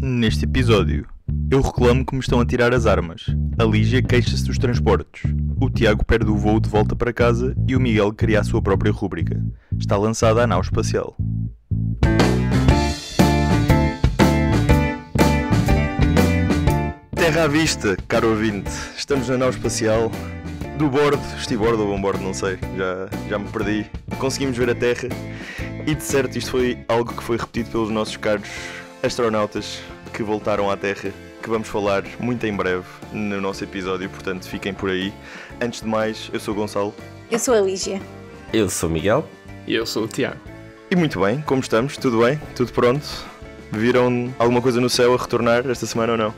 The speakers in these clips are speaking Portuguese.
Neste episódio, eu reclamo que me estão a tirar as armas. A Lígia queixa-se dos transportes. O Tiago perde o voo de volta para casa e o Miguel cria a sua própria rúbrica. Está lançada a nau espacial. Terra à vista, caro ouvinte. Estamos na nau espacial. Do bordo, estibordo ou bombordo, não sei, já me perdi. Conseguimos ver a Terra e de certo isto foi algo que foi repetido pelos nossos caros astronautas que voltaram à Terra, que vamos falar muito em breve no nosso episódio, portanto fiquem por aí. Antes de mais, eu sou o Gonçalo. Eu sou a Lígia. Eu sou o Miguel. E eu sou o Tiago. E muito bem, como estamos? Tudo bem? Tudo pronto? Viram alguma coisa no céu a retornar esta semana ou não?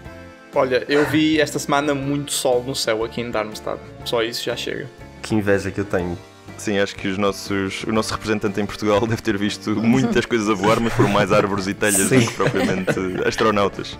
Olha, eu vi esta semana muito sol no céu aqui em Darmstadt. Só isso já chega. Que inveja que eu tenho. Sim, acho que o nosso representante em Portugal deve ter visto muitas coisas a voar, mas foram mais árvores e telhas do que propriamente astronautas.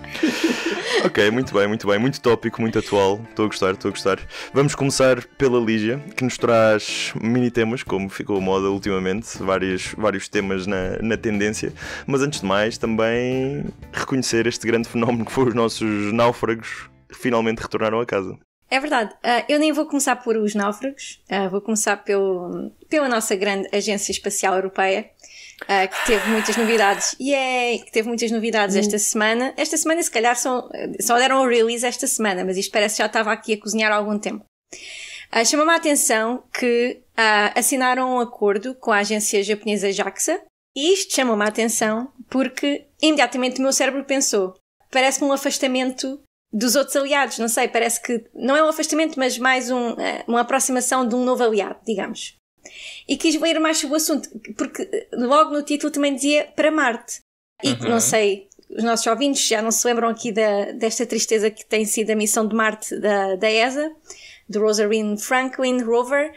Ok, muito bem, muito tópico, muito atual, estou a gostar. Vamos começar pela Lígia, que nos traz mini-temas, como ficou a moda ultimamente, vários temas na tendência, mas antes de mais também reconhecer este grande fenómeno que foram os nossos náufragos que finalmente retornaram a casa. É verdade, eu nem vou começar por os náufragos, vou começar pela nossa grande Agência Espacial Europeia, que teve muitas novidades, esta semana. Esta semana se calhar só deram o release esta semana, mas isto parece que já estava aqui a cozinhar há algum tempo. Chama-me a atenção que assinaram um acordo com a agência japonesa JAXA, e isto chamou-me a atenção porque imediatamente o meu cérebro pensou, parece-me um afastamento dos outros aliados, não sei, parece que não é um afastamento, mas mais uma aproximação de um novo aliado, digamos. E quis ler mais sobre o assunto, porque logo no título também dizia para Marte. E não sei, os nossos ouvintes já não se lembram aqui desta tristeza que tem sido a missão de Marte da ESA, do Rosalind Franklin Rover,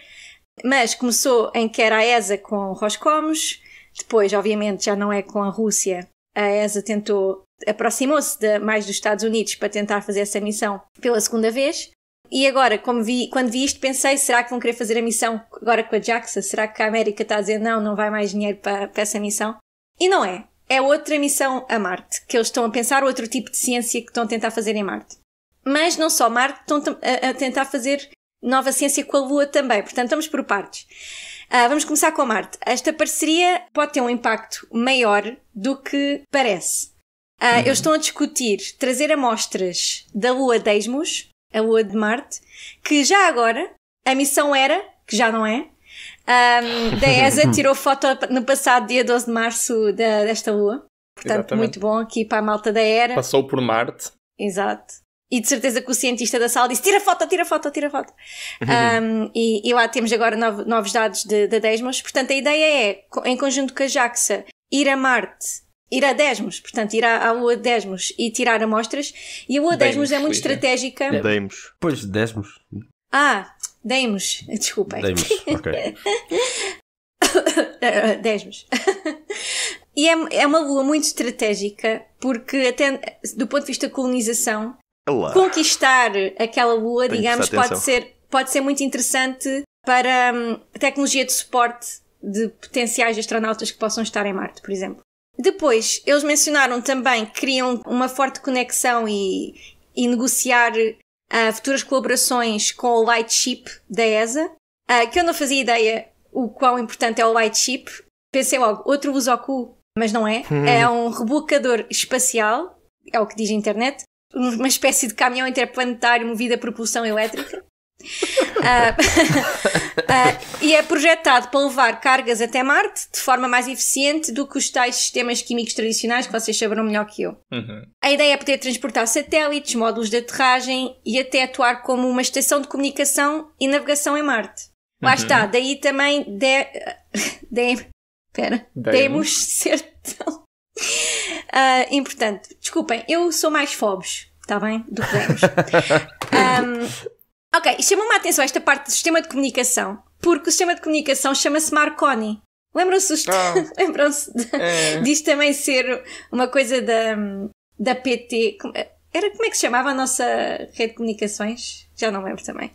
mas começou em que era a ESA com Roscosmos, depois obviamente já não é com a Rússia, a ESA aproximou-se mais dos Estados Unidos para tentar fazer essa missão pela segunda vez. E agora, quando vi isto, pensei, será que vão querer fazer a missão agora com a JAXA? Será que a América está a dizer não vai mais dinheiro para essa missão? E não é. É outra missão a Marte, que eles estão a pensar, outro tipo de ciência que estão a tentar fazer em Marte. Mas não só Marte, estão a tentar fazer nova ciência com a Lua também. Portanto, vamos por partes. Vamos começar com a Marte. Esta parceria pode ter um impacto maior do que parece. Eles estão a discutir trazer amostras da Lua Deimos, a Lua de Marte, que já agora, a missão era, que já não é, da ESA tirou foto no passado dia 12 de março desta Lua. Portanto, exatamente. Muito bom aqui para a malta da ERA. Passou por Marte. Exato. E de certeza que o cientista da sala disse, tira foto. E lá temos agora novos dados da Deimos. Portanto, a ideia é, em conjunto com a JAXA, ir a Marte, ir a Deimos, portanto, ir à Lua de Deimos e tirar amostras. E a Lua Deimos é muito estratégica. Deimos. Pois, Deimos. Deimos. Desculpem. Deimos, ok. Deimos. E é uma Lua muito estratégica, porque até do ponto de vista de colonização, conquistar aquela Lua, digamos, pode ser muito interessante para tecnologia de suporte de potenciais astronautas que possam estar em Marte, por exemplo. Depois, eles mencionaram também que queriam uma forte conexão e negociar futuras colaborações com o Lightship da ESA, que eu não fazia ideia o quão importante é o Lightship. Pensei logo, outro Usoku, mas não é. É um rebocador espacial, é o que diz a internet, uma espécie de caminhão interplanetário movido a propulsão elétrica. E é projetado para levar cargas até Marte de forma mais eficiente do que os tais sistemas químicos tradicionais que vocês saberão melhor que eu. A ideia é poder transportar satélites, módulos de aterragem e até atuar como uma estação de comunicação e navegação em Marte. Lá está, daí também demos ser tão importante. Desculpem, eu sou mais Phobos, está bem? Do que demos. Ok, chamou-me a atenção esta parte do sistema de comunicação, porque o sistema de comunicação chama-se Marconi. Lembram-se disto também ser uma coisa da PT? Como é que se chamava a nossa rede de comunicações? já não lembro também.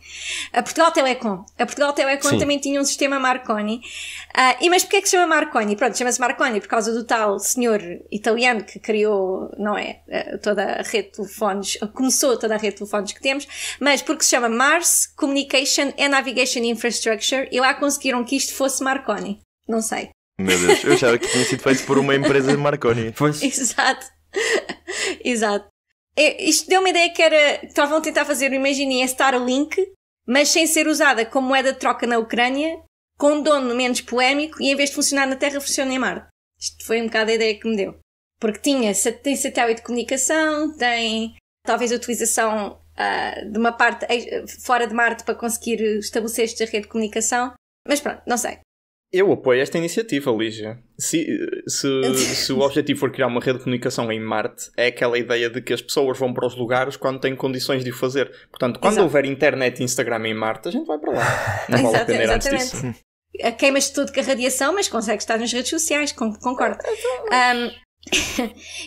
A Portugal Telecom. A Portugal Telecom Sim. também tinha um sistema Marconi. Mas porquê é que se chama Marconi? Pronto, chama-se Marconi por causa do tal senhor italiano que criou, não é, toda a rede de telefones, começou toda a rede de telefones que temos, mas porque se chama Mars Communication and Navigation Infrastructure e lá conseguiram que isto fosse Marconi. Não sei. Meu Deus, eu achava que tinha sido feito por uma empresa de Marconi. Pois. Exato. Exato. Isto deu uma ideia que estavam a tentar fazer, imaginem, a Starlink, mas sem ser usada como moeda de troca na Ucrânia, com um dono menos polémico e em vez de funcionar na Terra, funciona em Marte. Isto foi um bocado a ideia que me deu. Porque tem satélite de comunicação, tem talvez a utilização de uma parte fora de Marte para conseguir estabelecer esta rede de comunicação. Mas pronto, não sei. Eu apoio esta iniciativa, Lígia. Se o objetivo for criar uma rede de comunicação em Marte, é aquela ideia de que as pessoas vão para os lugares quando têm condições de o fazer. Portanto, quando houver internet e Instagram em Marte, a gente vai para lá. Não vale a pena ir antes disso. Queimas-te tudo com a radiação, mas consegues estar nas redes sociais, concordo.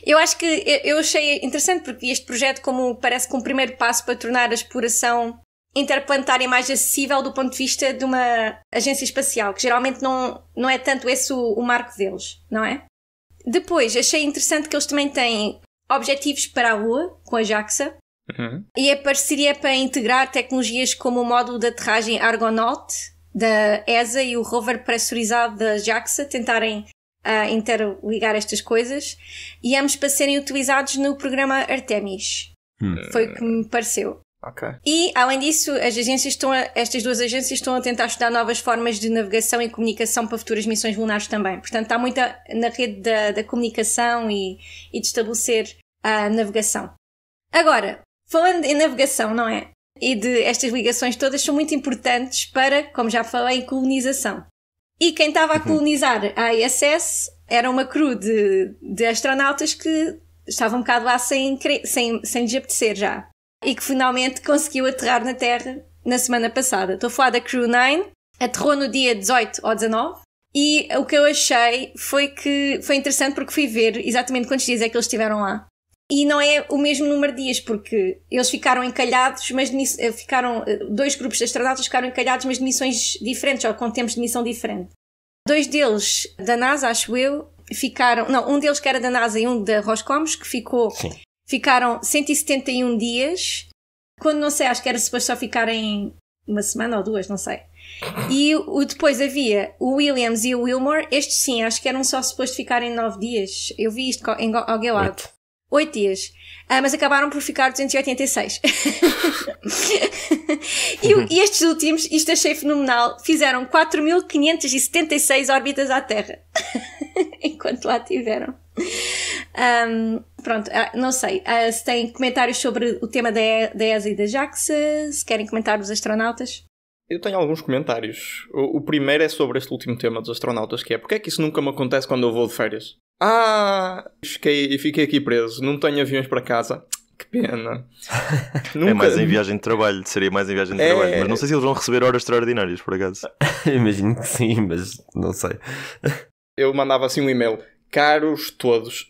Eu acho que eu achei interessante porque este projeto parece que um primeiro passo para tornar a exploração interplanetária mais acessível do ponto de vista de uma agência espacial, que geralmente não é tanto esse o marco deles, não é? Depois, achei interessante que eles também têm objetivos para a Lua, com a JAXA, e a parceria para integrar tecnologias como o módulo de aterragem Argonaut da ESA e o rover pressurizado da JAXA, tentarem interligar estas coisas, e ambos para serem utilizados no programa Artemis. Foi o que me pareceu. Okay. E, além disso, estas duas agências estão a tentar estudar novas formas de navegação e comunicação para futuras missões lunares também. Portanto, está muito na rede da comunicação e de estabelecer a navegação. Agora, falando em navegação, não é? E de estas ligações todas são muito importantes para, como já falei, colonização. E quem estava a colonizar a ISS era uma crew de astronautas que estavam um bocado lá sem lhes apetecer já. E que finalmente conseguiu aterrar na Terra na semana passada. Estou a falar da Crew 9, aterrou no dia 18 ou 19, e o que eu achei foi que foi interessante porque fui ver exatamente quantos dias é que eles estiveram lá. E não é o mesmo número de dias, porque eles ficaram encalhados, mas dois grupos de astronautas ficaram encalhados, mas de missões diferentes, ou com tempos de missão diferentes. Dois deles da NASA, acho eu, um deles que era da NASA e um da Roscosmos, que ficaram 171 dias, quando não sei, acho que era suposto só ficarem uma semana ou duas, não sei. E depois havia o Williams e o Wilmore, estes sim, acho que eram só suposto ficarem 9 dias. Eu vi isto em alguém lado. 8 dias. Mas acabaram por ficar 286. E estes últimos, isto achei fenomenal, fizeram 4.576 órbitas à Terra. Enquanto lá tiveram. Pronto, não sei se têm comentários sobre o tema da ESA e da JAXA, se querem comentar os astronautas. Eu tenho alguns comentários. O primeiro é sobre este último tema dos astronautas, que é: porque é que isso nunca me acontece quando eu vou de férias? Fiquei aqui preso, não tenho aviões para casa. Que pena. É mais em viagem de trabalho, seria mais em viagem de trabalho. Mas não sei se eles vão receber horas extraordinárias, por acaso. Imagino que sim, mas não sei. Eu mandava assim um e-mail: caros todos,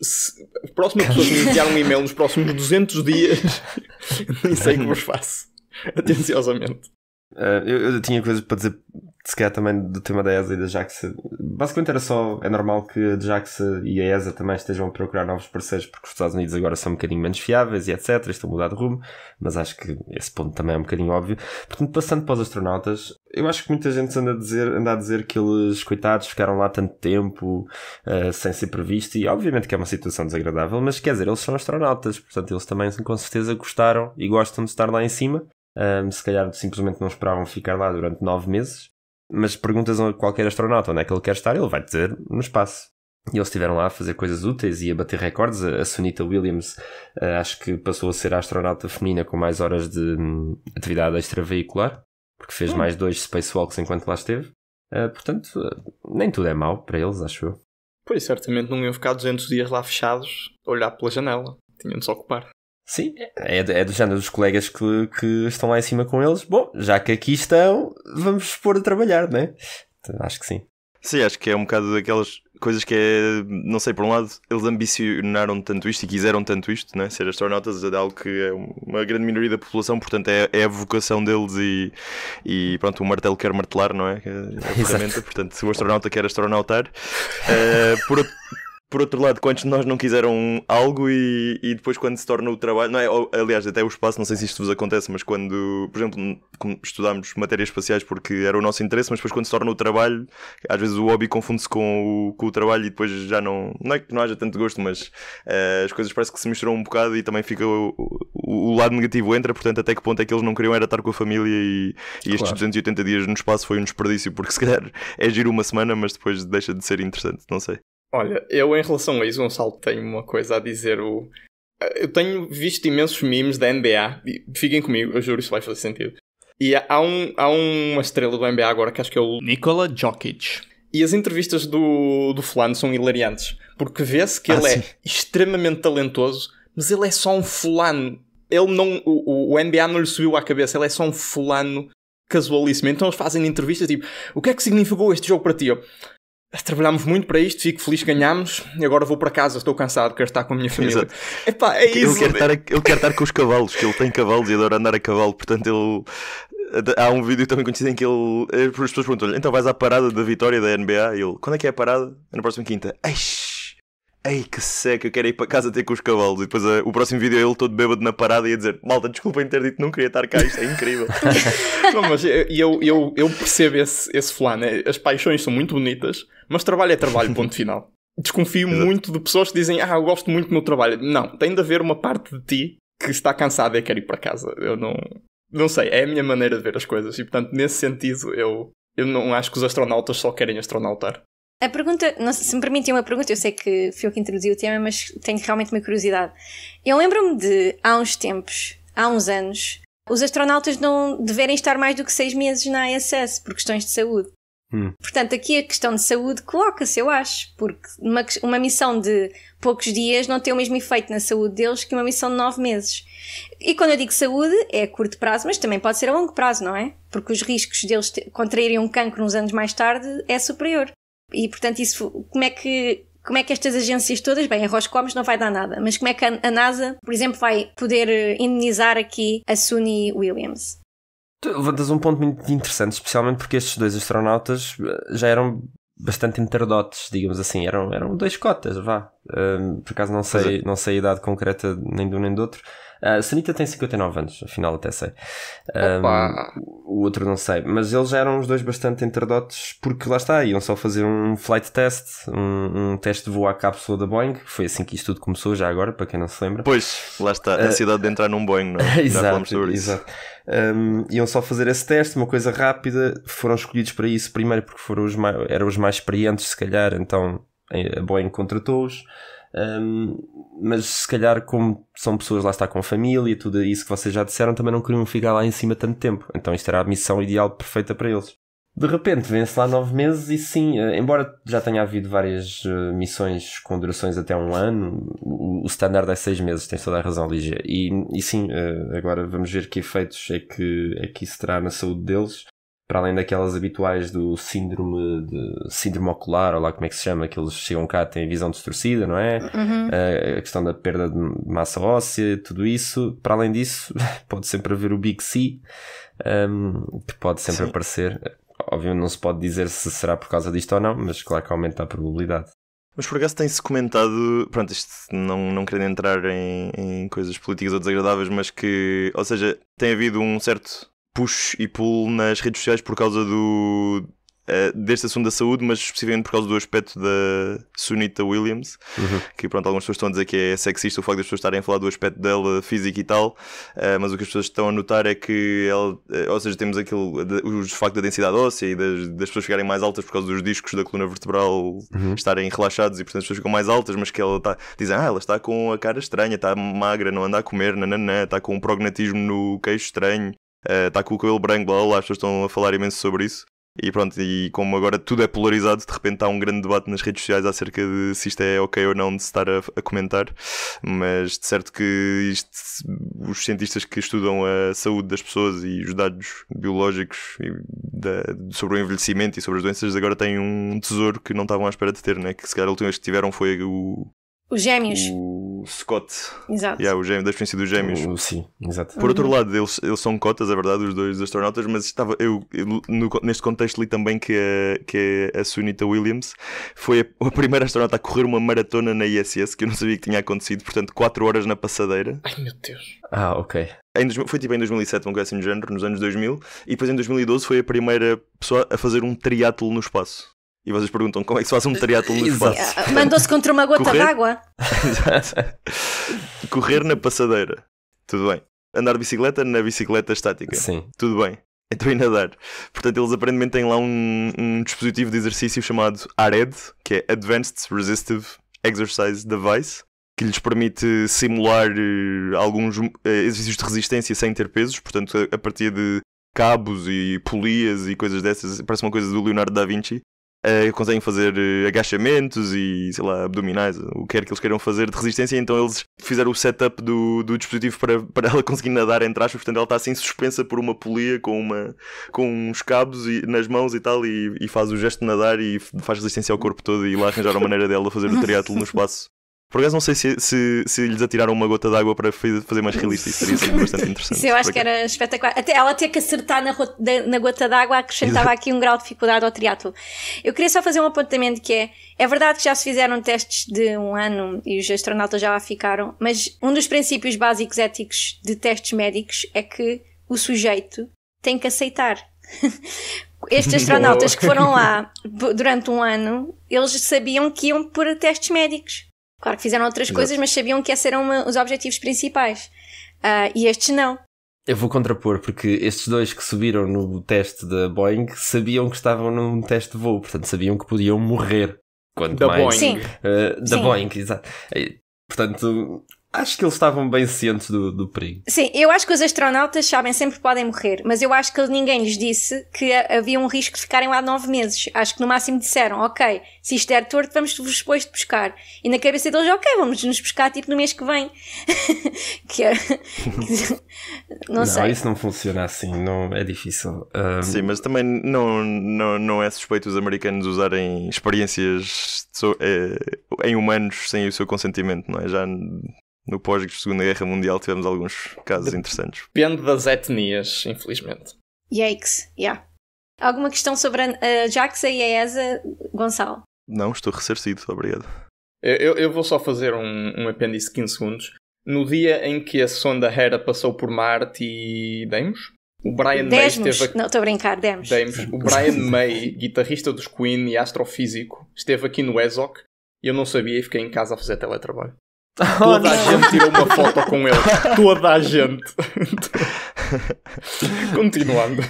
a próxima pessoa que me enviar um e-mail nos próximos 200 dias, nem sei como vos faço. Atenciosamente. Eu tinha coisas para dizer, se calhar também do tema da ESA e da JAXA. Basicamente era só, é normal que a JAXA e a ESA também estejam a procurar novos parceiros, porque os Estados Unidos agora são um bocadinho menos fiáveis e etc, estão a mudar de rumo, mas acho que esse ponto também é um bocadinho óbvio. Portanto, passando para os astronautas, eu acho que muita gente anda a dizer que eles, coitados, ficaram lá tanto tempo sem ser previsto, e obviamente que é uma situação desagradável, mas quer dizer, eles são astronautas, portanto eles também com certeza gostaram e gostam de estar lá em cima. Se calhar simplesmente não esperavam ficar lá durante 9 meses, mas perguntas a qualquer astronauta onde é que ele quer estar, ele vai dizer no espaço. E eles estiveram lá a fazer coisas úteis e a bater recordes. A Sunita Williams acho que passou a ser a astronauta feminina com mais horas de atividade extravehicular, porque fez mais 2 spacewalks enquanto lá esteve. Portanto, nem tudo é mau para eles, acho eu. Pois, certamente não iam ficar 200 dias lá fechados a olhar pela janela, tinham de se ocupar. Sim, é do género dos colegas que estão lá em cima com eles. Bom, já que aqui estão, vamos pôr a trabalhar, não é? Então, acho que sim. Sim, acho que é um bocado daquelas... coisas que é, não sei, por um lado, eles ambicionaram tanto isto e quiseram tanto isto, né? Ser astronautas é algo que é uma grande minoria da população, portanto é a vocação deles e pronto, o martelo quer martelar, não é? É a ferramenta, portanto, se o astronauta quer astronautar. Por outro lado, quantos de nós não quiseram algo e depois quando se torna o trabalho, não é? Aliás, até o espaço, não sei se isto vos acontece, mas quando, por exemplo, estudámos matérias espaciais porque era o nosso interesse, mas depois quando se torna o trabalho, às vezes o hobby confunde-se com o trabalho e depois já não é que não haja tanto gosto, mas as coisas parece que se misturam um bocado e também fica o lado negativo entra, portanto até que ponto é que eles não queriam era estar com a família e estes 280 dias no espaço foi um desperdício, porque se calhar é giro uma semana, mas depois deixa de ser interessante, não sei. Olha, eu em relação a isso, Gonçalo, tenho uma coisa a dizer. Eu tenho visto imensos memes da NBA, fiquem comigo, eu juro, isso vai fazer sentido. E há uma estrela do NBA agora que acho que é o Nikola Jokic. E as entrevistas do fulano são hilariantes, porque vê-se que ele é extremamente talentoso, mas ele é só um fulano. Ele não, o NBA não lhe subiu à cabeça, ele é só um fulano casualíssimo. Então eles fazem entrevistas tipo, o que é que significou este jogo para ti? Trabalhámos muito para isto, fico feliz que ganhámos e agora vou para casa, estou cansado, quero estar com a minha família. Epá, é isso. Ele quer estar com os cavalos, que ele tem cavalos e adora andar a cavalo, portanto há um vídeo também conhecido em que as pessoas perguntam-lhe, então vais à parada da vitória da NBA? E ele, quando é que é a parada? É na próxima quinta. Ei, que seca, eu quero ir para casa ter com os cavalos. E depois o próximo vídeo é ele todo bêbado na parada e a dizer, malta, desculpem ter dito que não queria estar cá, isto é incrível. Não, mas eu percebo esse fulano, as paixões são muito bonitas, mas trabalho é trabalho, ponto final. Desconfio muito de pessoas que dizem, eu gosto muito do meu trabalho. Não, tem de haver uma parte de ti que está cansada e quer ir para casa. Eu não sei, é a minha maneira de ver as coisas. E portanto, nesse sentido, eu não acho que os astronautas só querem astronautar. A pergunta, não, se me permitem uma pergunta, eu sei que fui eu que introduzi o tema, mas tenho realmente uma curiosidade. Eu lembro-me de, há uns anos, os astronautas não deverem estar mais do que 6 meses na ISS por questões de saúde. Portanto, aqui a questão de saúde coloca-se, eu acho, porque uma missão de poucos dias não tem o mesmo efeito na saúde deles que uma missão de 9 meses. E quando eu digo saúde, é a curto prazo, mas também pode ser a longo prazo, não é? Porque os riscos deles contraírem um cancro uns anos mais tarde é superior. E, portanto, isso, como é que estas agências todas, bem, a Roscosmos não vai dar nada, mas como é que a NASA, por exemplo, vai poder indemnizar aqui a Suni Williams? Tu levantas um ponto muito interessante, especialmente porque estes 2 astronautas já eram bastante enterdotes, digamos assim, eram 2 cotas, vá. Por acaso não sei a idade concreta nem de um nem do outro. A Sunita tem 59 anos, afinal até sei. O outro não sei, mas eles já eram os 2 bastante enterdotes porque lá está, iam só fazer um flight test, um teste de voo à cápsula da Boeing, que foi assim que isto tudo começou já agora, para quem não se lembra. Pois, lá está, a cidade de entrar num Boeing, não é? Já falamos sobre isso. Exato. Iam só fazer esse teste, uma coisa rápida, foram escolhidos para isso primeiro porque eram os mais experientes se calhar, então a Boeing contratou-os. Mas se calhar como são pessoas lá está com família e tudo isso que vocês já disseram, também não queriam ficar lá em cima tanto tempo, então isto era a missão ideal perfeita para eles. De repente vêm-se lá 9 meses e sim, embora já tenha havido várias missões com durações até 1 ano, o standard é 6 meses, tens toda a razão, Lígia, e sim, agora vamos ver que efeitos é que isso terá na saúde deles, para além daquelas habituais do síndrome ocular, ou lá como é que se chama, que eles chegam cá, têm a visão distorcida, não é? A questão da perda de massa óssea, tudo isso. Para além disso, pode sempre haver o Big C, que pode sempre aparecer. Obviamente não se pode dizer se será por causa disto ou não, mas claro que aumenta a probabilidade. Mas por acaso tem-se comentado, pronto, isto não querendo entrar em coisas políticas ou desagradáveis, mas que, ou seja, tem havido um certo push e pull nas redes sociais por causa deste assunto da saúde, mas especificamente por causa do aspecto da Sunita Williams, que pronto, algumas pessoas estão a dizer que é sexista o facto das pessoas estarem a falar do aspecto dela físico e tal, mas o que as pessoas estão a notar é que ela, ou seja, temos o facto da densidade óssea e das pessoas ficarem mais altas por causa dos discos da coluna vertebral estarem relaxados e portanto as pessoas ficam mais altas, mas que ela dizem, ela está com a cara estranha, está magra, não anda a comer, está com um prognatismo no queixo estranho, está com o cabelo branco, blá, as pessoas estão a falar imenso sobre isso. E pronto, e como agora tudo é polarizado, de repente há um grande debate nas redes sociais acerca de se isto é ok ou não de se estar a comentar, mas de certo que os cientistas que estudam a saúde das pessoas e os dados biológicos sobre o envelhecimento e sobre as doenças agora têm um tesouro que não estavam à espera de ter, né? Que se calhar a última vez que tiveram foi os gêmeos. O Scott. Exato. O gêmeo da experiência dos gêmeos. Sim, exato. Por outro lado, eles são cotas, é verdade, os dois astronautas, mas eu neste contexto li também que a Sunita Williams foi a primeira astronauta a correr uma maratona na ISS, que eu não sabia que tinha acontecido, portanto 4 horas na passadeira. Ai meu Deus. Ok. Foi tipo em 2007, um coisa assim do género, nos anos 2000, e depois em 2012 foi a primeira pessoa a fazer um triatlo no espaço. E vocês perguntam como é que se faz um triatlo no espaço? Mandou-se contra uma gota d'água. Exato. Correr na passadeira. Tudo bem. Andar de bicicleta na bicicleta estática. Sim. Tudo bem. Então e nadar. Portanto, eles aparentemente têm lá um dispositivo de exercício chamado ARED, que é Advanced Resistive Exercise Device, que lhes permite simular alguns exercícios de resistência sem ter pesos, portanto, a partir de cabos e polias e coisas dessas, parece uma coisa do Leonardo da Vinci. Conseguem fazer agachamentos e, sei lá, abdominais, o que quer que eles queiram fazer de resistência. Então eles fizeram o setup do dispositivo para ela conseguir nadar, entre aspas. Portanto ela está assim suspensa por uma polia com uns cabos nas mãos e tal, e faz o gesto de nadar e faz resistência ao corpo todo, e lá arranjaram a maneira dela fazer o triatlo no espaço. Por acaso não sei se lhes atiraram uma gota de água para fazer mais realista. Isso teria sido bastante interessante. Sim, eu acho que era espetacular. Até ela ter que acertar na gota d'água acrescentava aqui um grau de dificuldade ao triatlo. Eu queria só fazer um apontamento que é verdade que já se fizeram testes de 1 ano e os astronautas já lá ficaram, mas um dos princípios básicos éticos de testes médicos é que o sujeito tem que aceitar. Estes astronautas que foram lá durante 1 ano, eles sabiam que iam por testes médicos. Claro que fizeram outras coisas, mas sabiam que esses eram os objetivos principais. E estes não. Eu vou contrapor, porque estes dois que subiram no teste da Boeing sabiam que estavam num teste de voo, portanto sabiam que podiam morrer. Quanto da mais, Boeing. Sim. Da Sim. Boeing, exato. Portanto, acho que eles estavam bem cientes do perigo. Sim, eu acho que os astronautas sabem sempre que podem morrer, mas eu acho que ninguém lhes disse que havia um risco de ficarem lá 9 meses. Acho que no máximo disseram, ok, se isto der torto, vamos-vos depois de buscar. E na cabeça deles, ok, vamos nos buscar tipo no mês que vem. que é... não sei. Isso não funciona assim, não, é difícil. Sim, mas também não é suspeito os americanos usarem experiências em humanos sem o seu consentimento, não é? Já no pós-Segunda Guerra Mundial tivemos alguns casos interessantes. Depende das etnias, infelizmente. Yikes, yeah. Alguma questão sobre a JAXA e a ESA, Gonçalo? Não, estou ressarcido, obrigado. Eu vou só fazer um apêndice de 15 segundos. No dia em que a sonda Hera passou por Marte e Deimos, o Brian May esteve aqui... Não, estou a brincar, Deimos. O Brian May, guitarrista dos Queen e astrofísico, esteve aqui no ESOC e eu não sabia e fiquei em casa a fazer teletrabalho. Toda a gente tirou uma foto com ele. Toda a gente. Continuando.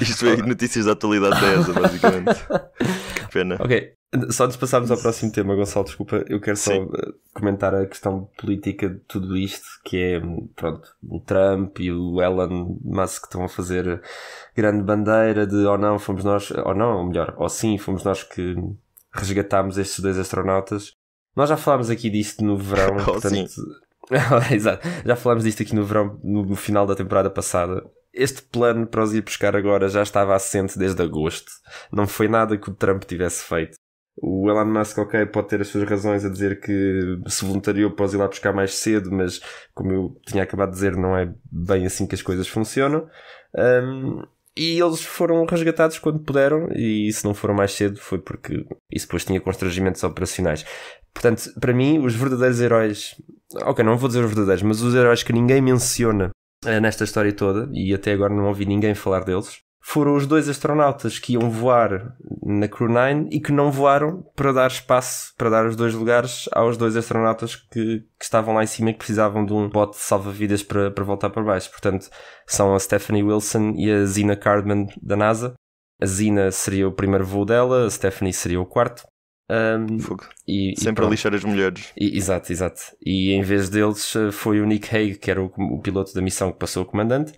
Isto é notícias da atualidade da ESA, basicamente. Que pena. Ok, só antes de passarmos ao próximo tema, Gonçalo, desculpa, eu quero só comentar a questão política de tudo isto, que é, pronto, o Trump e o Elon Musk que estão a fazer grande bandeira de ou não fomos nós, ou não, ou melhor, ou sim, fomos nós que resgatámos estes 2 astronautas. Nós já falámos aqui disto no verão, portanto... Exato, já falámos disto aqui no verão, no final da temporada passada. Este plano para os ir buscar agora já estava assente desde agosto. Não foi nada que o Trump tivesse feito. O Elon Musk, ok, pode ter as suas razões a dizer que se voluntariou para os ir lá buscar mais cedo, mas como eu tinha acabado de dizer, não é bem assim que as coisas funcionam. E eles foram resgatados quando puderam, e se não foram mais cedo foi porque isso depois tinha constrangimentos operacionais. Portanto, para mim, os verdadeiros heróis... Ok, não vou dizer os verdadeiros, mas os heróis que ninguém menciona nesta história toda, e até agora não ouvi ninguém falar deles, foram os 2 astronautas que iam voar na Crew 9 e que não voaram para dar espaço, para dar os 2 lugares aos 2 astronautas que estavam lá em cima e que precisavam de um bote de salva-vidas para voltar para baixo. Portanto, são a Stephanie Wilson e a Zina Cardman da NASA. A Zina seria o primeiro voo dela, a Stephanie seria o 4º. Sempre a lixar as mulheres. Exato. E em vez deles foi o Nick Hague, que era o piloto da missão que passou o comandante.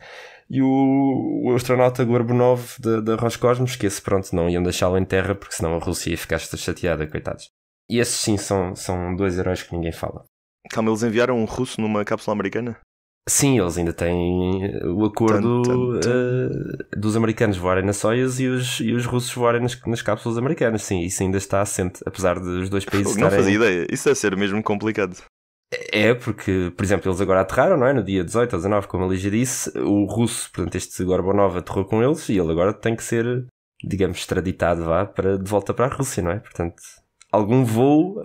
e o astronauta Gorbunov da Roscosmos, que esse pronto não iam deixá-lo em terra porque senão a Rússia ia ficar chateada, coitados. E esses sim são dois heróis que ninguém fala. Calma, eles enviaram um russo numa cápsula americana? Sim, eles ainda têm o acordo dos americanos voarem na Soyuz e os russos voarem nas cápsulas americanas. Sim, isso ainda está assente, apesar dos dois países estarem... Não fazia ideia, isso deve ser mesmo complicado. É, porque, por exemplo, eles agora aterraram, não é? No dia 18 ou 19, como a Lígia disse, o russo, portanto, este Gorbunov aterrou com eles e ele agora tem que ser, digamos, extraditado, de volta para a Rússia, não é? Portanto... algum voo,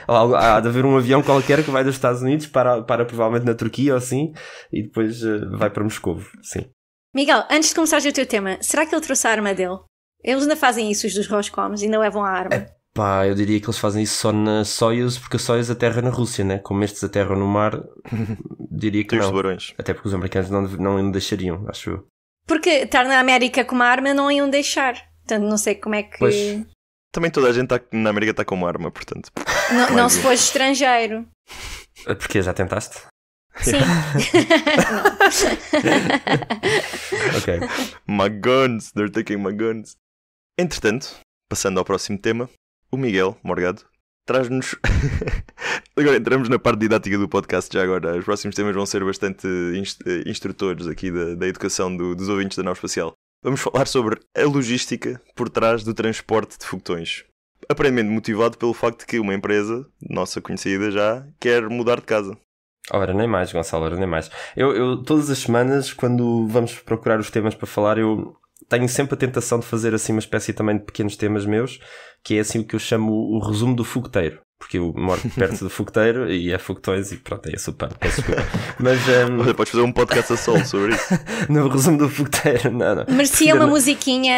há de haver um avião qualquer que vai dos Estados Unidos para provavelmente na Turquia ou assim, e depois vai para Moscovo, sim. Miguel, antes de começares o teu tema, será que ele trouxe a arma dele? Eles ainda fazem isso, os dos Roscoms, ainda levam a arma? Pá, eu diria que eles fazem isso só na Soyuz, porque a Soyuz aterra na Rússia, né? Como estes aterram no mar, diria que não. Até porque os americanos não deixariam, acho eu. Porque estar na América com uma arma não iam deixar, portanto não sei como é que... Pois. Também toda a gente na América está com uma arma, portanto. Não se fosse estrangeiro. Porquê? Já tentaste? Sim. Ok. My guns, they're taking my guns. Entretanto, passando ao próximo tema, o Miguel Morgado traz-nos... Agora entramos na parte didática do podcast já agora. Os próximos temas vão ser bastante instrutores aqui da educação dos ouvintes da nave espacial. Vamos falar sobre a logística por trás do transporte de foguetões. Aparentemente motivado pelo facto de que uma empresa, nossa conhecida já, quer mudar de casa. Ora, nem mais, Gonçalo, ora, nem mais. Eu todas as semanas, quando vamos procurar os temas para falar, eu tenho sempre a tentação de fazer assim uma espécie também de pequenos temas meus, que é assim o que eu chamo o resumo do fogueteiro. Porque eu moro perto do fogueteiro e é foguetões e pronto, é super, peço desculpa. Mas, olha, podes fazer um podcast a solo sobre isso. No resumo do fogueteiro, não. Merecia uma musiquinha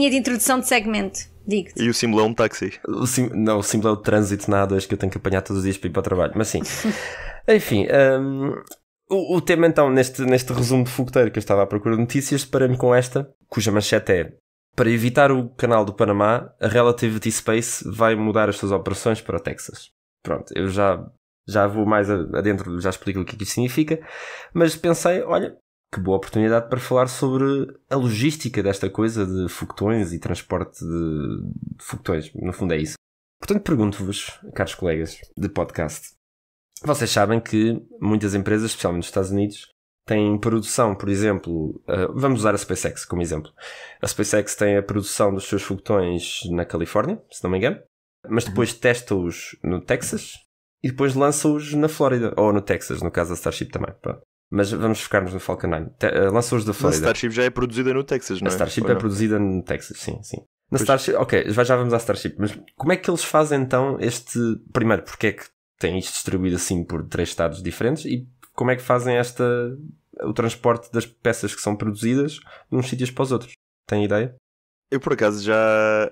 de introdução de segmento, digo-te. E o símbolo é um táxi. O símbolo é o trânsito na A2 que eu tenho que apanhar todos os dias para ir para o trabalho, mas sim. Enfim, o tema então, neste resumo de fogueteiro que eu estava à procura de notícias, deparei-me com esta, cuja manchete é: para evitar o canal do Panamá, a Relativity Space vai mudar as suas operações para o Texas. Pronto, eu já vou mais adentro, já explico o que isso significa, mas pensei, olha, que boa oportunidade para falar sobre a logística desta coisa de foguetões e transporte de foguetões, no fundo é isso. Portanto, pergunto-vos, caros colegas de podcast, vocês sabem que muitas empresas, especialmente nos Estados Unidos, têm produção, por exemplo, vamos usar a SpaceX como exemplo. A SpaceX tem a produção dos seus foguetões na Califórnia, se não me engano, mas depois testa-os no Texas e depois lança-os na Flórida, ou no Texas, no caso da Starship também. Pronto. Mas vamos focar-nos no Falcon 9. Lança-os da Flórida. A Starship já é produzida no Texas, não é? A Starship é produzida no Texas, sim. Na Starship, ok, já vamos à Starship, mas como é que eles fazem então primeiro, porque é que têm isto distribuído assim por 3 estados diferentes e como é que fazem o transporte das peças que são produzidas de uns sítios para os outros? Tem ideia? Eu, por acaso, já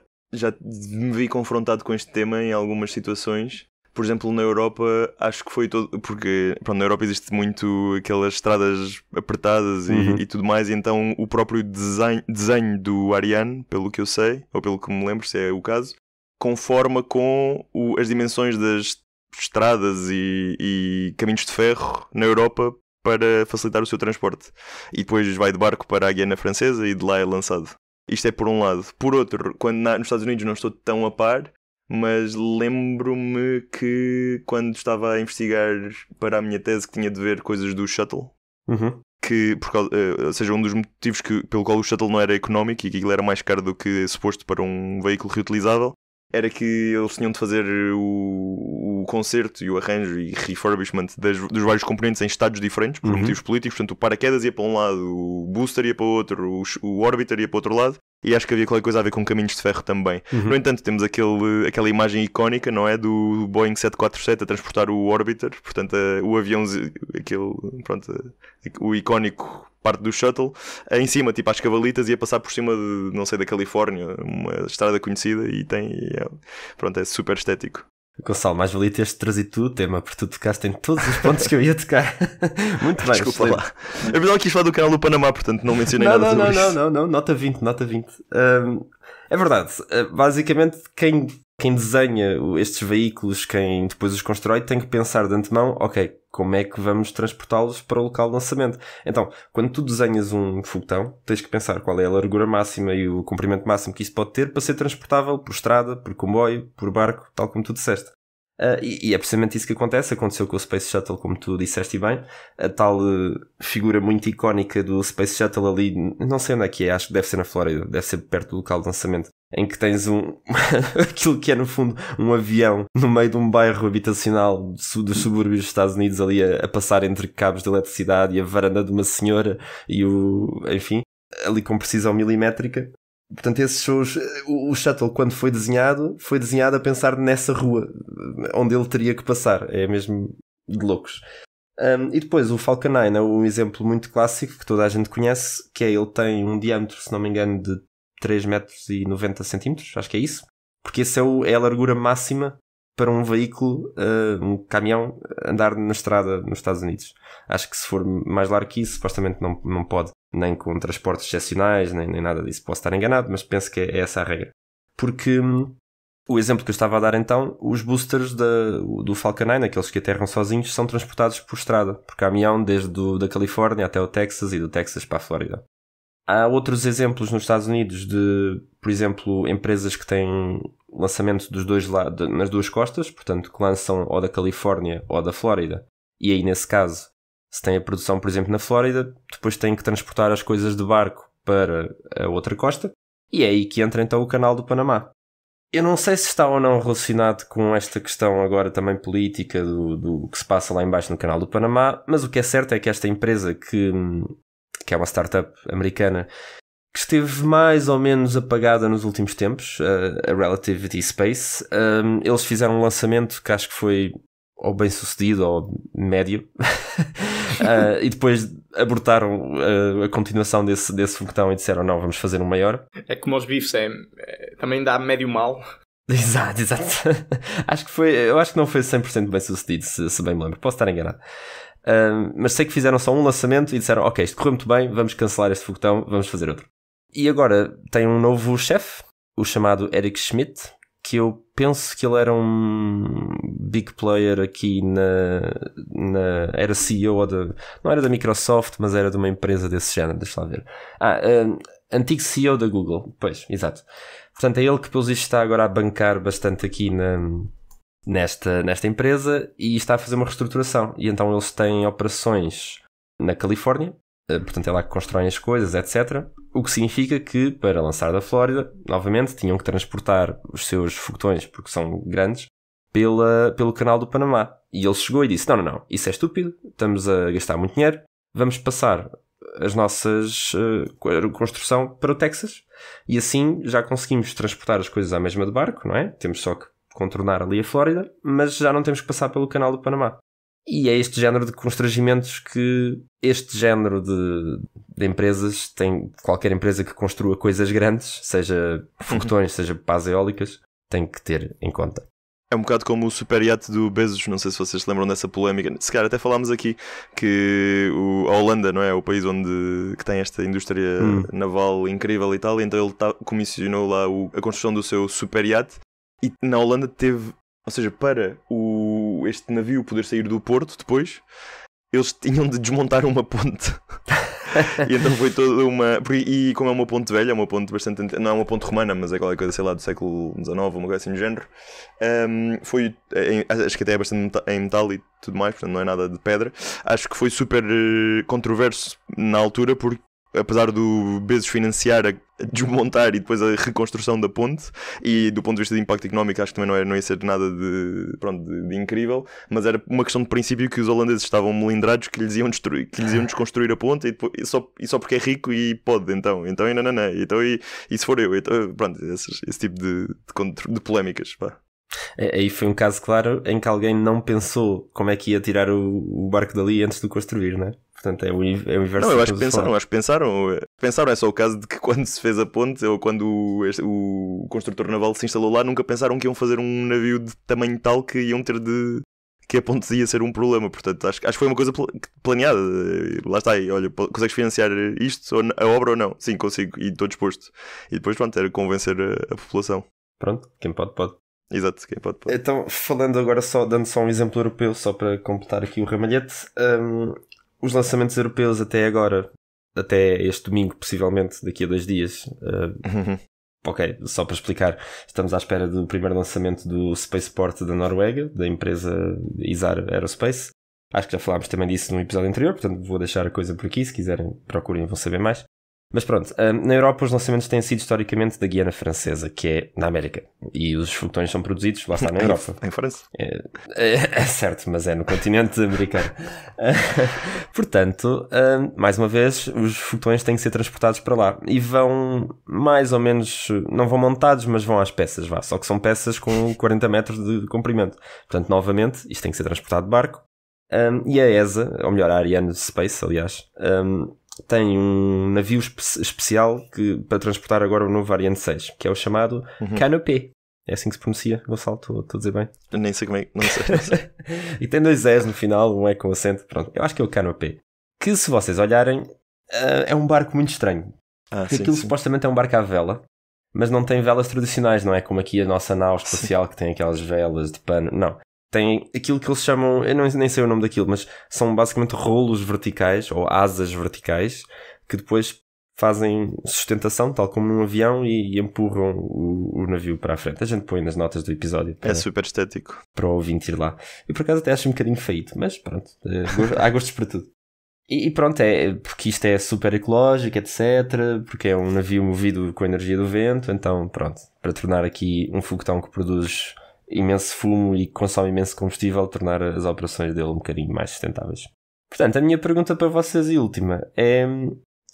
me vi confrontado com este tema em algumas situações. Por exemplo, na Europa, acho que foi todo... Porque, pronto, na Europa existe muito aquelas estradas apertadas e tudo mais, e então o próprio desenho do Ariane, pelo que eu sei, ou pelo que me lembro, se é o caso, conforma com as dimensões das estradas e caminhos de ferro na Europa para facilitar o seu transporte. E depois vai de barco para a Guiana Francesa e de lá é lançado. Isto é por um lado. Por outro, quando nos Estados Unidos não estou tão a par, mas lembro-me que quando estava a investigar para a minha tese que tinha de ver coisas do shuttle, que, ou seja, um dos motivos pelo qual o shuttle não era económico e que aquilo era mais caro do que suposto para um veículo reutilizável, era que eles tinham de fazer o concerto e o arranjo e refurbishment dos vários componentes em estados diferentes, por motivos políticos. Portanto, o paraquedas ia para um lado, o booster ia para o outro, o orbiter ia para o outro lado, e acho que havia qualquer coisa a ver com caminhos de ferro também. No entanto, temos aquela imagem icónica, não é? Do Boeing 747 a transportar o orbiter, portanto, o avião, o icónico parte do shuttle, em cima, tipo às cavalitas, ia passar por cima de, não sei, da Califórnia, uma estrada conhecida, e é super estético. Gonçalo, mais valia teres trazido tu o tema, porque tu tocaste em todos os pontos que eu ia tocar. Muito bem. Desculpa lá. Eu pensava que quis falar do canal do Panamá, portanto não mencionei nada sobre isso. Não, nota 20. É verdade. Basicamente, quem desenha estes veículos, quem depois os constrói, tem que pensar de antemão, ok, como é que vamos transportá-los para o local de lançamento. Então, quando tu desenhas um foguetão, tens que pensar qual é a largura máxima e o comprimento máximo que isso pode ter para ser transportável por estrada, por comboio, por barco, tal como tu disseste. E é precisamente isso que aconteceu com o Space Shuttle, como tu disseste bem. A tal figura muito icónica do Space Shuttle ali, não sei onde é que é, acho que deve ser na Flórida, deve ser perto do local de lançamento, em que tens aquilo que é no fundo um avião no meio de um bairro habitacional dos subúrbios dos Estados Unidos, ali a passar entre cabos de eletricidade e a varanda de uma senhora e enfim, ali com precisão milimétrica. Portanto, esses shows, o Shuttle, quando foi desenhado a pensar nessa rua onde ele teria que passar. É mesmo de loucos. E depois o Falcon 9 é um exemplo muito clássico que toda a gente conhece, que é, ele tem um diâmetro, se não me engano, de 3,90 m, acho que é isso. Porque essa é a largura máxima para um veículo, um caminhão, andar na estrada nos Estados Unidos. Acho que se for mais largo que isso, supostamente não pode. Nem com transportes excepcionais, nem nada disso. Posso estar enganado, mas penso que é essa a regra. Porque o exemplo que eu estava a dar então, os boosters do Falcon 9, aqueles que aterram sozinhos, são transportados por estrada, por caminhão, desde da Califórnia até o Texas e do Texas para a Flórida. Há outros exemplos nos Estados Unidos de, por exemplo, empresas que têm lançamento dos dois lados, nas duas costas, portanto, que lançam ou da Califórnia ou da Flórida. E aí, nesse caso, se tem a produção, por exemplo, na Flórida, depois tem que transportar as coisas de barco para a outra costa, e é aí que entra então o Canal do Panamá. Eu não sei se está ou não relacionado com esta questão agora também política do que se passa lá embaixo no Canal do Panamá, mas o que é certo é que esta empresa, que é uma startup americana, que esteve mais ou menos apagada nos últimos tempos, a Relativity Space, eles fizeram um lançamento que acho que foi ou bem sucedido ou médio, e depois abortaram a continuação desse foguetão e disseram não, vamos fazer um maior. É como aos bifes, também dá médio mal. Exato. Eu acho que não foi 100% bem sucedido, se bem me lembro, posso estar enganado. Mas sei que fizeram só um lançamento e disseram ok, isto correu muito bem, vamos cancelar este foguetão, vamos fazer outro. E agora tem um novo chefe, o chamado Eric Schmidt, que eu penso que ele era um big player aqui era CEO não era da Microsoft, mas era de uma empresa desse género, deixa lá ver. Antigo CEO da Google, pois, exato. Portanto, é ele que pelos vistos está agora a bancar bastante aqui nesta empresa e está a fazer uma reestruturação. E então eles têm operações na Califórnia, portanto é lá que constroem as coisas, etc. O que significa que, para lançar da Flórida, novamente, tinham que transportar os seus foguetões, porque são grandes, pelo Canal do Panamá. E ele chegou e disse, não, isso é estúpido, estamos a gastar muito dinheiro, vamos passar as nossas construção para o Texas, e assim já conseguimos transportar as coisas à mesma de barco, não é? Temos só que contornar ali a Flórida, mas já não temos que passar pelo Canal do Panamá. E é este género de constrangimentos que este género de empresas tem. Qualquer empresa que construa coisas grandes, seja foguetões, seja pás eólicas, tem que ter em conta. É um bocado como o super iate do Bezos, não sei se vocês se lembram dessa polémica. Se calhar até falámos aqui que a Holanda, não é? O país que tem esta indústria naval incrível e tal, e então ele comissionou lá a construção do seu super iate, e na Holanda teve, ou seja, para este navio poder sair do porto depois, eles tinham de desmontar uma ponte. E então foi toda e como é uma ponte velha, é uma ponte bastante, não é uma ponte romana, mas é qualquer coisa, sei lá, do século XIX, uma coisa assim do género, acho que até é bastante em metal e tudo mais, portanto não é nada de pedra. Acho que foi super controverso na altura, porque apesar do Bezos financiar a desmontar e depois a reconstrução da ponte, e do ponto de vista de impacto económico acho que também não ia ser nada de incrível, mas era uma questão de princípio que os holandeses estavam melindrados que lhes iam desconstruir a ponte e só porque é rico e pode, então e se for eu, então, pronto, esse tipo de polémicas, pá. Aí foi um caso claro em que alguém não pensou como é que ia tirar o barco dali antes de o construir, não é? Portanto, é o inverso. Não, eu acho que pensaram, é só o caso de que quando se fez a ponte, ou quando o construtor naval se instalou lá, nunca pensaram que iam fazer um navio de tamanho tal que iam ter que a ponte ia ser um problema. Portanto, acho que foi uma coisa planeada. Lá está aí, olha, consegues financiar isto, a obra ou não? Sim, consigo, e estou disposto. E depois, pronto, era convencer a população. Pronto, quem pode. Exato, quem pode. Então, falando agora dando só um exemplo europeu, só para completar aqui o ramalhete, os lançamentos europeus até agora, até este domingo, possivelmente daqui a 2 dias, ok, só para explicar, estamos à espera do primeiro lançamento do Spaceport da Noruega, da empresa Isar Aerospace. Acho que já falámos também disso num episódio anterior, portanto vou deixar a coisa por aqui, se quiserem procurem, vão saber mais. Mas pronto, na Europa os lançamentos têm sido historicamente da Guiana Francesa, que é na América. E os foguetões são produzidos, lá está, na Europa. Em França. É certo, mas é no continente americano. Portanto, mais uma vez, os foguetões têm que ser transportados para lá. E vão, mais ou menos, não vão montados, mas vão às peças, vá. Só que são peças com 40 metros de comprimento. Portanto, novamente, isto tem que ser transportado de barco. E a ESA, ou melhor, a Ariane Space, aliás... tem um navio especial para transportar agora o novo Ariane 6, que é o chamado Canopé. É assim que se pronuncia, Gonçalo? Estou a dizer bem? Eu nem sei como é, não sei. E tem 2 S no final, um é com acento. Pronto, eu acho que é o Canopé. Que se vocês olharem, é um barco muito estranho. Porque aquilo supostamente é um barco à vela, mas não tem velas tradicionais, não é como aqui a nossa nau espacial que tem aquelas velas de pano. Não. Tem aquilo que eles chamam, eu nem sei o nome daquilo, mas são basicamente rolos verticais ou asas verticais que depois fazem sustentação, tal como num avião, e empurram o navio para a frente. A gente põe nas notas do episódio. É super estético. Para o ouvinte ir lá. Eu por acaso até acho um bocadinho feito, mas pronto, há gostos para tudo. E pronto, é porque isto é super ecológico, etc. Porque é um navio movido com a energia do vento, então pronto, para tornar aqui um foguetão que produz imenso fumo e consome imenso combustível, tornar as operações dele um bocadinho mais sustentáveis. Portanto, a minha pergunta para vocês e última é: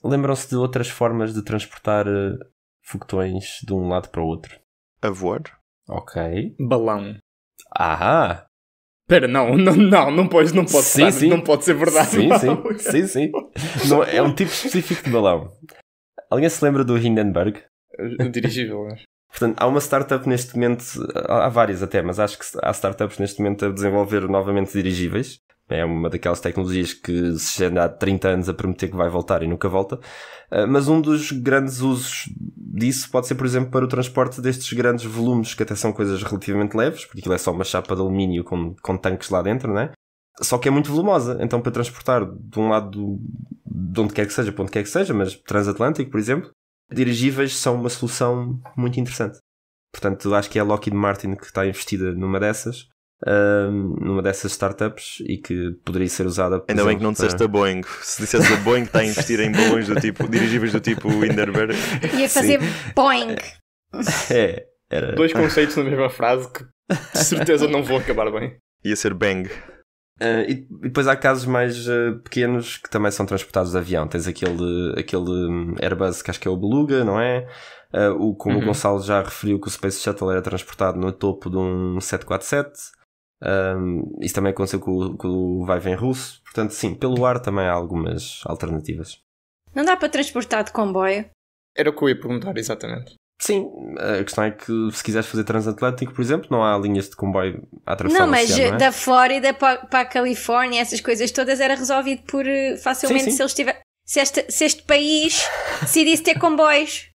lembram-se de outras formas de transportar foguetões de um lado para o outro? A voar? Ok. Balão. Ah! Espera, não pode ser, não pode ser verdade. Sim. Não, é um tipo específico de balão. Alguém se lembra do Hindenburg? Dirigível, né? Portanto, há uma startup neste momento, há várias até, mas acho que há startups neste momento a desenvolver novamente dirigíveis. É uma daquelas tecnologias que se anda há 30 anos a prometer que vai voltar e nunca volta. Mas um dos grandes usos disso pode ser, por exemplo, para o transporte destes grandes volumes, que até são coisas relativamente leves, porque aquilo é só uma chapa de alumínio com tanques lá dentro, não é? Só que é muito volumosa. Então, para transportar de um lado, de onde quer que seja, para onde quer que seja, mas transatlântico, por exemplo, dirigíveis são uma solução muito interessante. Portanto, acho que é a Lockheed Martin que está investida numa dessas startups e que poderia ser usada, por Ainda exemplo, bem que não disseste a Boeing. Se dissesse a Boeing que está a investir em balões do tipo, dirigíveis do tipo Hindenburg, ia fazer Boeing. Era... 2 conceitos na mesma frase que de certeza não vão acabar bem. Ia ser Bang. E depois há casos mais pequenos que também são transportados de avião. Tens aquele Airbus que acho que é o Beluga, não é? Como o Gonçalo já referiu, que o Space Shuttle era transportado no topo de um 747. Isso também aconteceu com o vai-vem russo. Portanto, sim, pelo ar também há algumas alternativas. Não dá para transportar de comboio? Era o que eu ia perguntar, exatamente. Sim, a questão é que se quiseres fazer transatlântico, por exemplo, não há linhas de comboio a atravessar o oceano, não é? Da Flórida para a Califórnia, essas coisas todas era resolvido por facilmente. Sim. Se eles tiver, se este país decidisse ter comboios.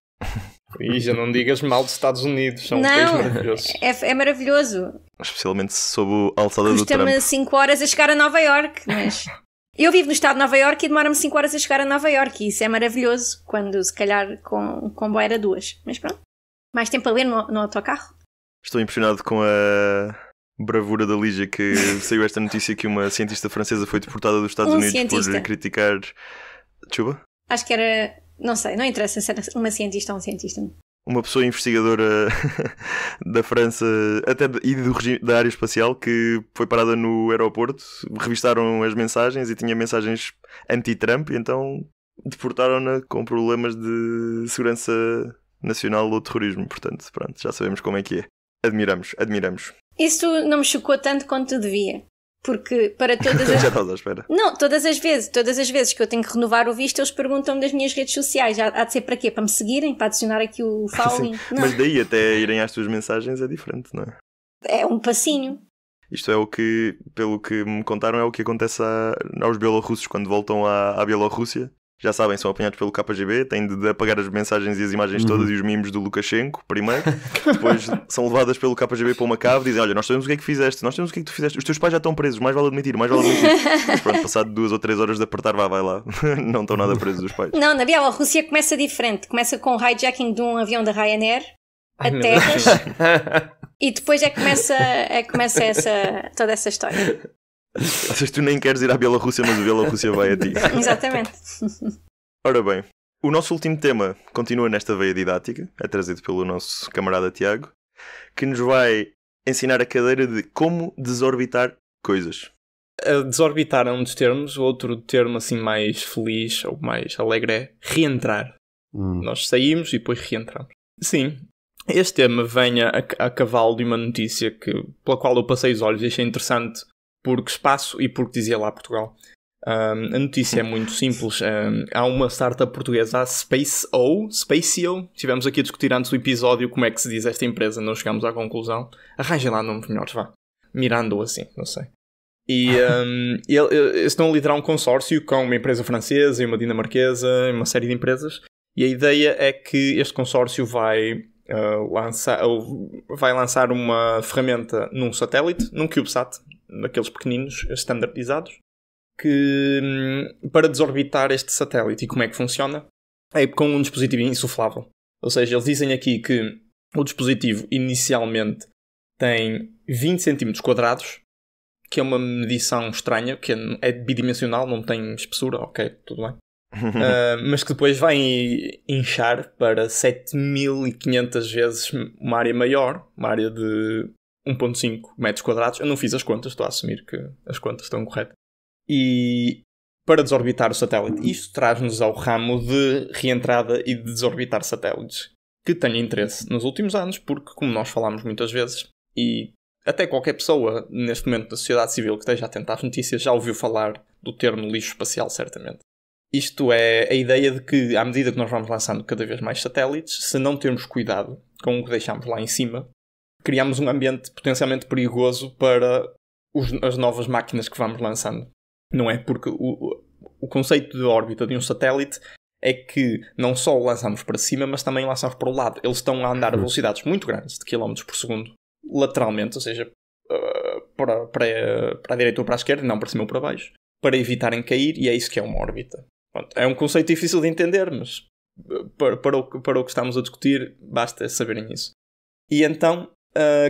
E já não digas mal dos Estados Unidos, são um país maravilhoso. É maravilhoso. Especialmente sob a alçada do Trump. Custa-me 5 horas a chegar a Nova Iorque, mas... Eu vivo no estado de Nova Iorque e demora-me 5 horas a chegar a Nova Iorque, e isso é maravilhoso, quando se calhar com comboio era 2. Mas pronto, mais tempo a ler no autocarro. Estou impressionado com a bravura da Lígia, que saiu esta notícia que uma cientista francesa foi deportada dos Estados Unidos por criticar... Chuba? Acho que era... Não sei, não interessa se era uma cientista ou um cientista. Uma pessoa investigadora da França da área espacial que foi parada no aeroporto, revistaram as mensagens e tinha mensagens anti-Trump, e então deportaram-na com problemas de segurança nacional ou terrorismo. Portanto, pronto, já sabemos como é que é. Admiramos. Isso não me chocou tanto quanto devia. Porque para todas as... Já estás à espera. Não, todas as vezes que eu tenho que renovar o visto, eles perguntam-me das minhas redes sociais. Há de ser para quê? Para me seguirem? Para adicionar aqui o following? Mas daí até irem às tuas mensagens é diferente, não é? É um passinho. Isto é o que, pelo que me contaram, é o que acontece aos bielorrussos quando voltam à Bielorrússia. Já sabem, são apanhados pelo KGB, têm de apagar as mensagens e as imagens todas e os memes do Lukashenko, primeiro. Depois são levadas pelo KGB para uma cave e dizem, olha, nós sabemos o que é que fizeste, nós sabemos o que é que tu fizeste, os teus pais já estão presos, mais vale admitir. Mas pronto, passado 2 ou 3 horas de apertar, vai lá. Não estão nada presos os pais. Não, na Bielorrússia começa diferente. Começa com o hijacking de um avião da Ryanair a terras e depois começa toda essa história. Ou seja, tu nem queres ir à Bielorrússia, mas a Bielorrússia vai a ti. Exatamente. Ora bem, o nosso último tema continua nesta veia didática, é trazido pelo nosso camarada Tiago, que nos vai ensinar a cadeira de como desorbitar coisas. Desorbitar é um dos termos, o outro termo assim mais feliz ou mais alegre é reentrar. Nós saímos e depois reentramos. Sim, este tema vem a cavalo de uma notícia pela qual eu passei os olhos e achei interessante porque espaço e porque dizia lá Portugal. A notícia é muito simples. Há uma startup portuguesa, a Spaceo. Estivemos aqui a discutir antes do episódio como é que se diz esta empresa, não chegámos à conclusão. Arranjem lá nomes melhores, vá. Mirando assim, não sei. E eles estão a liderar um consórcio com uma empresa francesa e uma dinamarquesa, uma série de empresas. E a ideia é que este consórcio vai lançar uma ferramenta num satélite, num CubeSat, daqueles pequeninos, standardizados, para desorbitar este satélite. E como é que funciona? É com um dispositivo insuflável. Ou seja, eles dizem aqui que o dispositivo inicialmente tem 20 cm quadrados, que é uma medição estranha, que é bidimensional, não tem espessura, ok, tudo bem. Mas que depois vai inchar para 7.500 vezes uma área maior, uma área de 1.5 metros quadrados. Eu não fiz as contas, estou a assumir que as contas estão corretas. E para desorbitar o satélite, isto traz-nos ao ramo de reentrada e de desorbitar satélites, que tenho interesse nos últimos anos, porque, como nós falámos muitas vezes, e até qualquer pessoa neste momento da sociedade civil que esteja atenta às notícias já ouviu falar do termo lixo espacial, certamente. Isto é a ideia de que, à medida que nós vamos lançando cada vez mais satélites, se não termos cuidado com o que deixamos lá em cima, criamos um ambiente potencialmente perigoso para as novas máquinas que vamos lançando. Não é? Porque o conceito de órbita de um satélite é que não só o lançamos para cima, mas também o lançamos para o lado. Eles estão a andar a velocidades muito grandes, de km por segundo, lateralmente, ou seja, para a direita ou para a esquerda, não para cima ou para baixo, para evitarem cair, e é isso que é uma órbita. Pronto, é um conceito difícil de entender, mas para o que estamos a discutir, basta saberem isso. E então,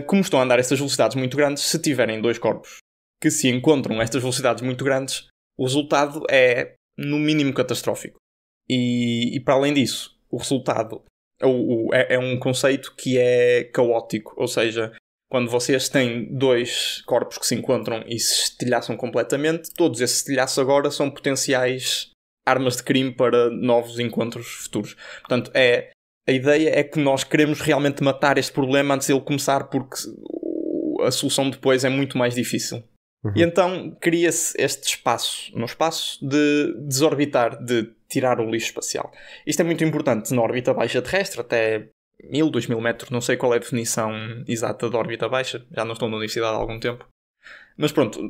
como estão a andar estas velocidades muito grandes, se tiverem dois corpos que se encontram a estas velocidades muito grandes, o resultado é, no mínimo, catastrófico. E para além disso, o resultado é um conceito que é caótico, ou seja, quando vocês têm dois corpos que se encontram e se estilhaçam completamente, todos esses estilhaços agora são potenciais armas de crime para novos encontros futuros. Portanto, a ideia é que nós queremos realmente matar este problema antes de ele começar, porque a solução depois é muito mais difícil. E então cria-se este espaço de desorbitar, de tirar o lixo espacial. Isto é muito importante na órbita baixa terrestre, até 1.000, 2.000 metros, não sei qual é a definição exata da órbita baixa, já não estou na universidade há algum tempo. Mas pronto,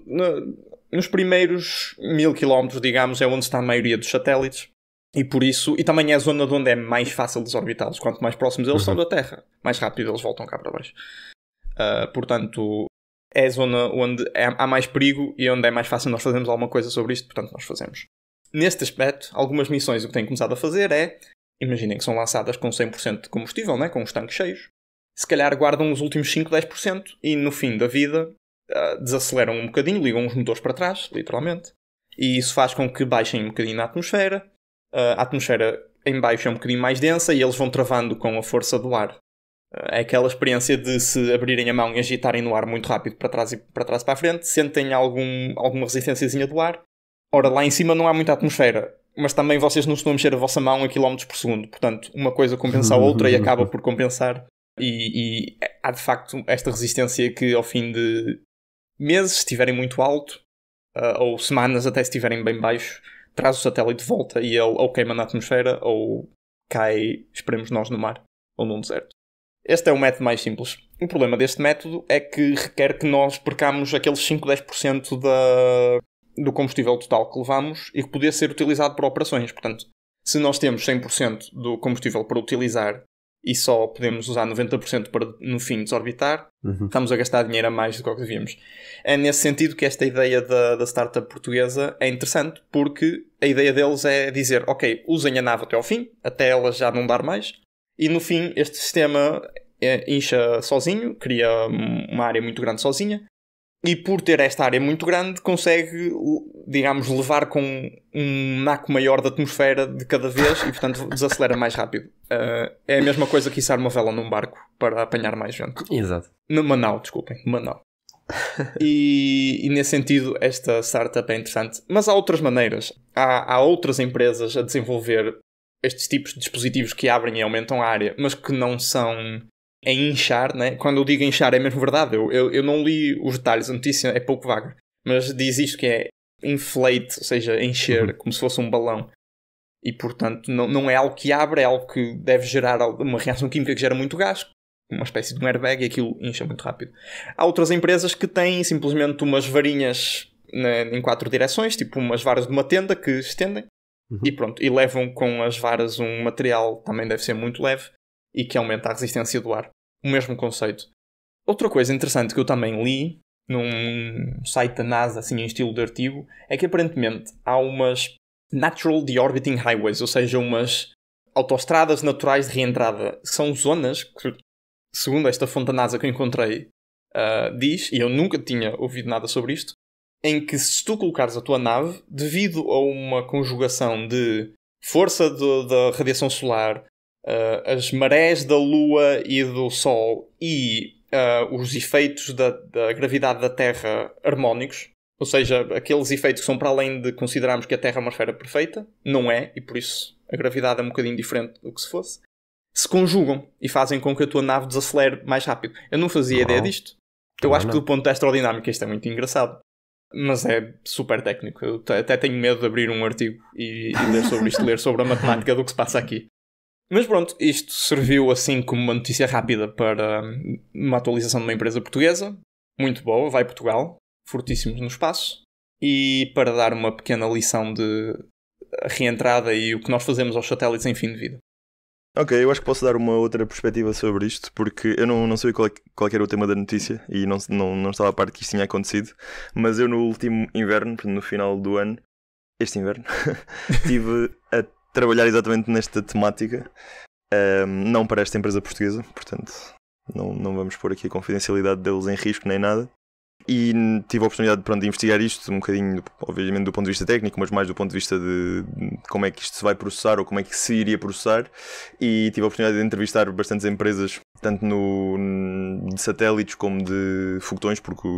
nos primeiros 1.000 km, digamos, é onde está a maioria dos satélites, e por isso, e também é a zona de onde é mais fácil desorbitá-los. Quanto mais próximos eles são da Terra, mais rápido eles voltam cá para baixo. Portanto, é a zona onde há mais perigo e onde é mais fácil nós fazermos alguma coisa sobre isto, portanto nós fazemos. Neste aspecto, algumas missões o que têm começado a fazer é, imaginem que são lançadas com 100% de combustível, né, com os tanques cheios, se calhar guardam os últimos 5, 10% e no fim da vida desaceleram um bocadinho, ligam os motores para trás, literalmente, e isso faz com que baixem um bocadinho na atmosfera. A atmosfera em baixo é um bocadinho mais densa e eles vão travando com a força do ar. É aquela experiência de se abrirem a mão e agitarem no ar muito rápido para trás e para a frente, sentem alguma resistênciazinha do ar. Ora, lá em cima não há muita atmosfera, mas também vocês não estão a mexer a vossa mão a km por segundo. Portanto, uma coisa compensa a outra e acaba por compensar. E há de facto esta resistência que ao fim de meses, se estiverem muito alto, ou semanas até se estiverem bem baixo, traz o satélite de volta e ele ou queima na atmosfera ou cai, esperemos nós, no mar ou num deserto. Este é o método mais simples. O problema deste método é que requer que nós percamos aqueles 5, 10% do combustível total que levamos e que podia ser utilizado para operações. Portanto, Se nós temos 100% do combustível para utilizar e só podemos usar 90% para, no fim, desorbitar, estamos a gastar dinheiro a mais do que devíamos. É nesse sentido que esta ideia da startup portuguesa é interessante, porque a ideia deles é dizer, ok, usem a nave até ao fim, até ela já não dar mais, e no fim este sistema incha sozinho, cria uma área muito grande sozinha, e por ter esta área muito grande consegue, digamos, levar com um naco maior de atmosfera de cada vez e, portanto, desacelera mais rápido. É a mesma coisa que içar uma vela num barco para apanhar mais vento. Exato. Numa nau, desculpem. Numa nau. E nesse sentido, esta startup é interessante. Mas há outras maneiras. Há outras empresas a desenvolver estes tipos de dispositivos que abrem e aumentam a área, mas que não são... em inchar, né? Quando eu digo inchar é mesmo verdade. Eu não li os detalhes, a notícia é pouco vaga. Mas diz isto que é inflate, ou seja, encher, como se fosse um balão. E, portanto, não é algo que abre, é algo que deve gerar uma reação química que gera muito gás, uma espécie de um airbag, e aquilo incha muito rápido. Há outras empresas que têm simplesmente umas varinhas em 4 direções, tipo umas varas de uma tenda que estendem, e pronto. E levam com as varas um material que também deve ser muito leve, e que aumenta a resistência do ar. O mesmo conceito. Outra coisa interessante que eu também li num site da NASA, assim em estilo de artigo, é que aparentemente há umas Natural Deorbiting Highways, ou seja, umas autoestradas naturais de reentrada. São zonas que, segundo esta fonte da NASA que eu encontrei, diz, e eu nunca tinha ouvido nada sobre isto, em que se tu colocares a tua nave, devido a uma conjugação de força da radiação solar, as marés da Lua e do Sol e os efeitos da gravidade da Terra harmónicos, ou seja, aqueles efeitos que são para além de considerarmos que a Terra é uma esfera perfeita, não é, e por isso a gravidade é um bocadinho diferente do que se fosse, se conjugam e fazem com que a tua nave desacelere mais rápido. Eu não fazia ideia disto. Eu acho que do ponto de astrodinâmica isto é muito engraçado, mas é super técnico. Eu até tenho medo de abrir um artigo e ler sobre isto, ler sobre a matemática do que se passa aqui. Mas pronto, isto serviu assim como uma notícia rápida para uma atualização de uma empresa portuguesa, muito boa, vai Portugal, fortíssimos no espaço, e para dar uma pequena lição de reentrada e o que nós fazemos aos satélites em fim de vida. Ok, eu acho que posso dar uma outra perspectiva sobre isto, porque eu não sabia qual era o tema da notícia e não estava a par que isto tinha acontecido, mas eu no último inverno, no final do ano, este inverno, estive a trabalhar exatamente nesta temática, não para esta empresa portuguesa, portanto não vamos pôr aqui a confidencialidade deles em risco nem nada, e tive a oportunidade de investigar isto um bocadinho, obviamente do ponto de vista técnico, mas mais do ponto de vista de como é que isto se vai processar ou como é que se iria processar, e tive a oportunidade de entrevistar bastantes empresas, tanto de satélites como de foguetões, porque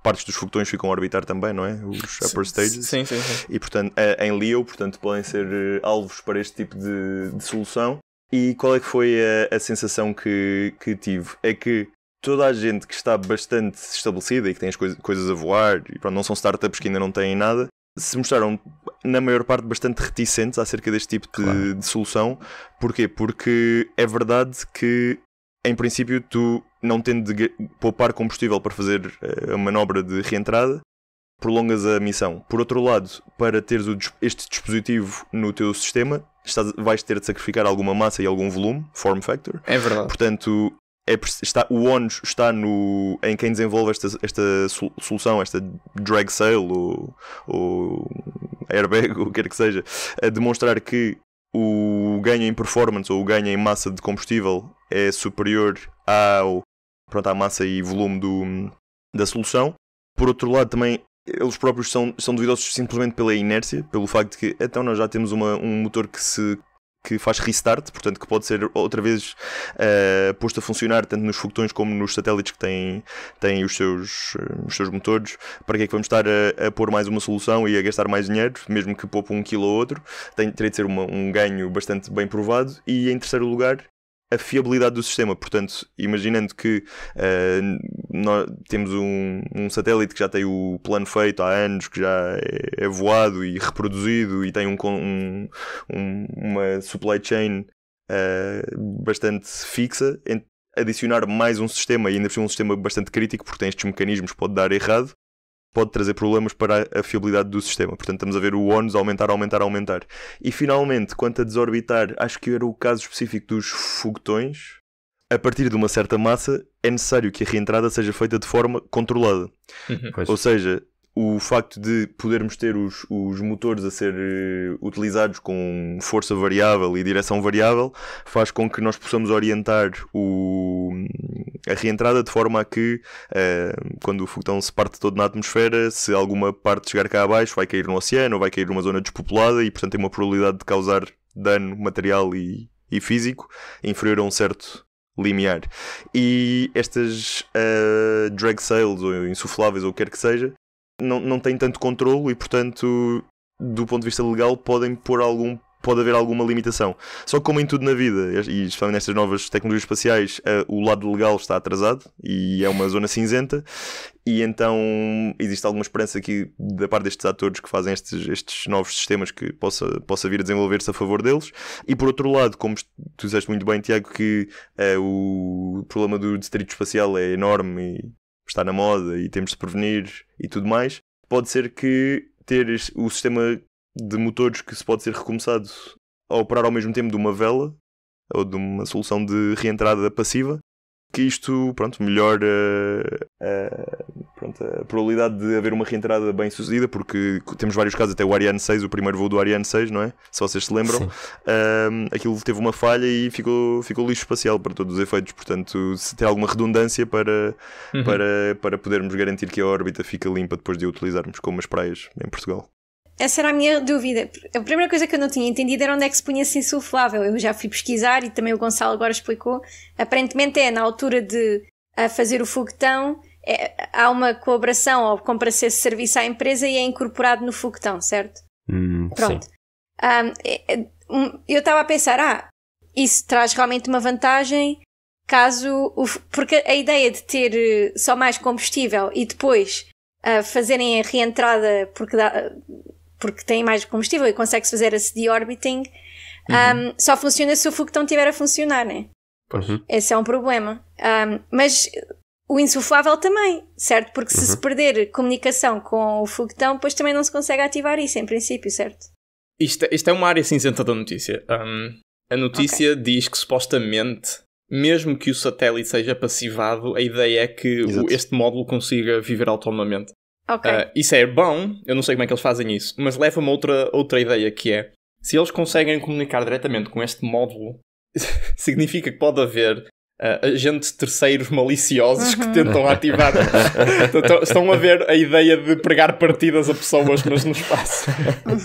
partes dos foguetões ficam a orbitar também, não é? Os upper stages. Sim. E, portanto, em LEO, portanto, podem ser alvos para este tipo de solução. E qual é que foi a sensação que tive? É que toda a gente que está bastante estabelecida e que tem as coisas a voar, e pronto, não são startups que ainda não têm nada, se mostraram, na maior parte, bastante reticentes acerca deste tipo de solução. Porquê? Porque é verdade que, em princípio, tu, não tendo de poupar combustível para fazer a manobra de reentrada, prolongas a missão. Por outro lado, para teres este dispositivo no teu sistema, vais ter de sacrificar alguma massa e algum volume, form factor. É verdade. Portanto, o ONU está em quem desenvolve esta solução, esta drag sail ou airbag, o que quer que seja, a demonstrar que o ganho em performance ou o ganho em massa de combustível é superior à massa e volume da solução. Por outro lado, também eles próprios são duvidosos simplesmente pela inércia, pelo facto de que então nós já temos um motor que faz restart, portanto que pode ser outra vez posto a funcionar tanto nos foguetões como nos satélites que têm os seus motores. Para que é que vamos estar a pôr mais uma solução e a gastar mais dinheiro, mesmo que poupe um quilo ou outro? Teria de ser um ganho bastante bem provado. E em terceiro lugar, a fiabilidade do sistema. Portanto, imaginando que nós temos um satélite que já tem o plano feito há anos, que já é voado e reproduzido e tem uma supply chain bastante fixa, adicionar mais um sistema, e ainda por cima um sistema bastante crítico, porque tem estes mecanismos que pode dar errado, pode trazer problemas para a fiabilidade do sistema. Portanto, estamos a ver o ónus aumentar. E finalmente, quanto a desorbitar, acho que era o caso específico dos foguetões. A partir de uma certa massa, é necessário que a reentrada seja feita de forma controlada. Ou seja, o facto de podermos ter os motores a ser utilizados com força variável e direção variável faz com que nós possamos orientar a reentrada de forma a que, quando o foguetão se parte todo na atmosfera, se alguma parte chegar cá abaixo, vai cair no oceano ou vai cair numa zona despopulada e, portanto, tem uma probabilidade de causar dano material e físico inferior a um certo limiar. E estas drag sails ou insufláveis ou o que quer que seja não têm tanto controlo e, portanto, do ponto de vista legal pode haver alguma limitação. Só que, como em tudo na vida, e especialmente nestas novas tecnologias espaciais, o lado legal está atrasado e é uma zona cinzenta, e então existe alguma esperança aqui da parte destes atores que fazem estes novos sistemas que possa vir a desenvolver-se a favor deles. E por outro lado, como tu disseste muito bem, Tiago, que o problema do distrito espacial é enorme e está na moda e temos de prevenir e tudo mais, pode ser que ter o sistema de motores que se pode ser recomeçado a operar ao mesmo tempo de uma vela ou de uma solução de reentrada passiva, que isto, melhora a probabilidade de haver uma reentrada bem sucedida, porque temos vários casos, até o Ariane 6, o primeiro voo do Ariane 6, não é? Se vocês se lembram, aquilo teve uma falha e ficou lixo espacial para todos os efeitos. Portanto, se tem alguma redundância para podermos garantir que a órbita fica limpa depois de a utilizarmos, como as praias em Portugal. Essa era a minha dúvida. A primeira coisa que eu não tinha entendido era onde é que se punha esse insuflável. Eu já fui pesquisar e também o Gonçalo agora explicou. Aparentemente na altura de fazer o foguetão, há uma colaboração ou compra esse serviço à empresa e é incorporado no foguetão, certo? Pronto. Eu estava a pensar, isso traz realmente uma vantagem porque a ideia de ter só mais combustível e depois fazerem a reentrada porque tem mais combustível e consegue-se fazer esse de-orbiting, só funciona se o foguetão estiver a funcionar, né? Esse é um problema. Mas o insuflável também, certo? Porque se perder comunicação com o foguetão, depois também não se consegue ativar isso, em princípio, certo? Isto é uma área cinzenta da notícia. A notícia diz que, supostamente, mesmo que o satélite seja passivado, a ideia é que este módulo consiga viver autonomamente. Isso é bom, eu não sei como é que eles fazem isso, mas leva-me a outra ideia, que é, se eles conseguem comunicar diretamente com este módulo, significa que pode haver agentes terceiros maliciosos que tentam ativar. Estão a ver a ideia de pregar partidas a pessoas, mas no espaço.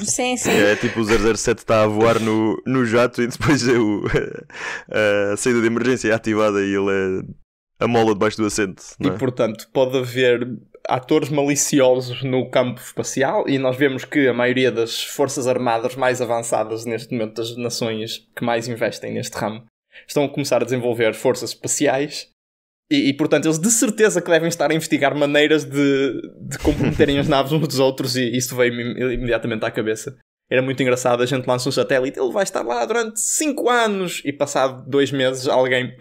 Sim. É tipo o 007 está a voar no jato e depois a saída de emergência é ativada e ele é a mola debaixo do assento. E portanto pode haver atores maliciosos no campo espacial, e nós vemos que a maioria das forças armadas mais avançadas neste momento, das nações que mais investem neste ramo, estão a começar a desenvolver forças espaciais e portanto eles de certeza que devem estar a investigar maneiras de comprometerem as naves uns dos outros, e isso veio-me imediatamente à cabeça. Era muito engraçado, a gente lança um satélite, ele vai estar lá durante 5 anos e passado 2 meses alguém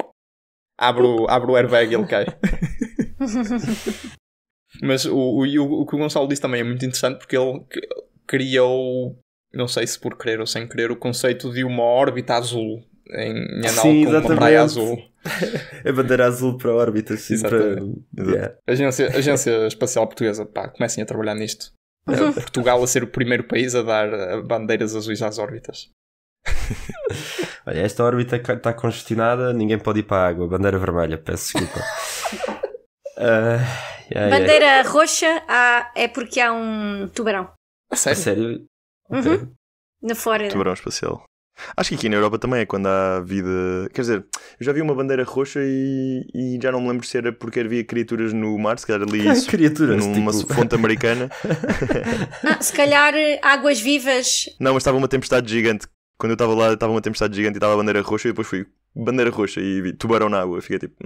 abre o airbag e ele cai. Mas o que o Gonçalo disse também é muito interessante, porque ele criou, não sei se por querer ou sem querer, o conceito de uma órbita azul em Anal, com uma praia azul. A bandeira azul para a órbita. Sim, Agência Espacial Portuguesa, comecem a trabalhar nisto. Portugal a ser o primeiro país a dar bandeiras azuis às órbitas. Olha, esta órbita está congestionada, ninguém pode ir para a água. Bandeira vermelha, peço desculpa. Bandeira roxa é porque há um tubarão. A sério? Okay. Na Flórida. Tubarão espacial. Acho que aqui na Europa também é quando há vida. Quer dizer, eu já vi uma bandeira roxa e já não me lembro se era porque havia criaturas no mar, se calhar ali isso, criaturas, numa fonte americana. Se calhar águas vivas. Não, mas estava uma tempestade gigante. Quando eu estava lá, estava uma tempestade gigante e estava a bandeira roxa, e depois fui bandeira roxa e vi tubarão na água. Fiquei tipo,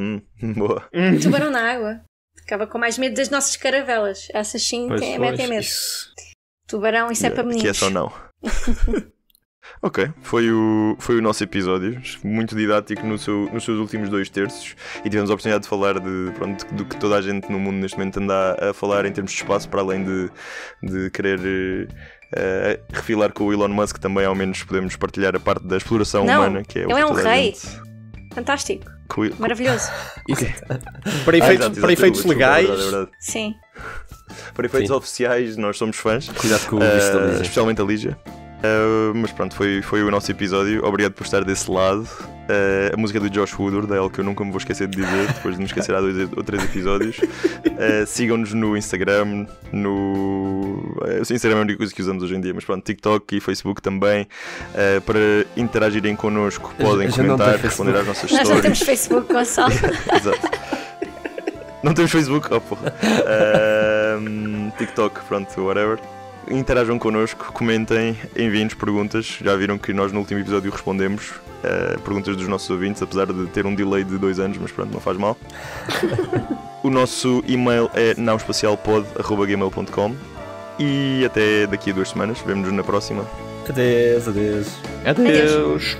boa. Tubarão na água. Ficava com mais medo das nossas caravelas. Essas sim metem medo. Tubarão, isso é para meninos. Que é só não. Ok, foi o nosso episódio, muito didático nos seus últimos 2 terços, e tivemos a oportunidade de falar do que toda a gente no mundo neste momento anda a falar em termos de espaço, para além de querer refilar com o Elon Musk. Também ao menos podemos partilhar a parte da exploração humana, que é o que ele é um toda a rei. gente... Fantástico. Maravilhoso. Para efeitos legais. É verdade. Sim. Para efeitos oficiais, nós somos fãs. Cuidado com o visto da Lígia. Especialmente a Lígia. Mas pronto, foi o nosso episódio. Obrigado por estar desse lado. A música do Josh Woodward é algo que eu nunca me vou esquecer de dizer, depois de me esquecer há 2 ou 3 episódios. Sigam-nos no Instagram. O Instagram é a única coisa que usamos hoje em dia, mas pronto, TikTok e Facebook também. Para interagirem connosco, podem comentar, responder às nossas Nós stories. não temos Facebook, Gonçalo. Exato. Não temos Facebook? Oh, porra. TikTok, pronto, whatever. Interajam connosco, comentem, enviem-nos perguntas. Já viram que nós no último episódio respondemos perguntas dos nossos ouvintes, apesar de ter um delay de 2 anos, mas pronto, não faz mal. O nosso e-mail é naoespacialpod@gmail.com. E até daqui a 2 semanas. Vemo-nos na próxima. Adeus. Adeus.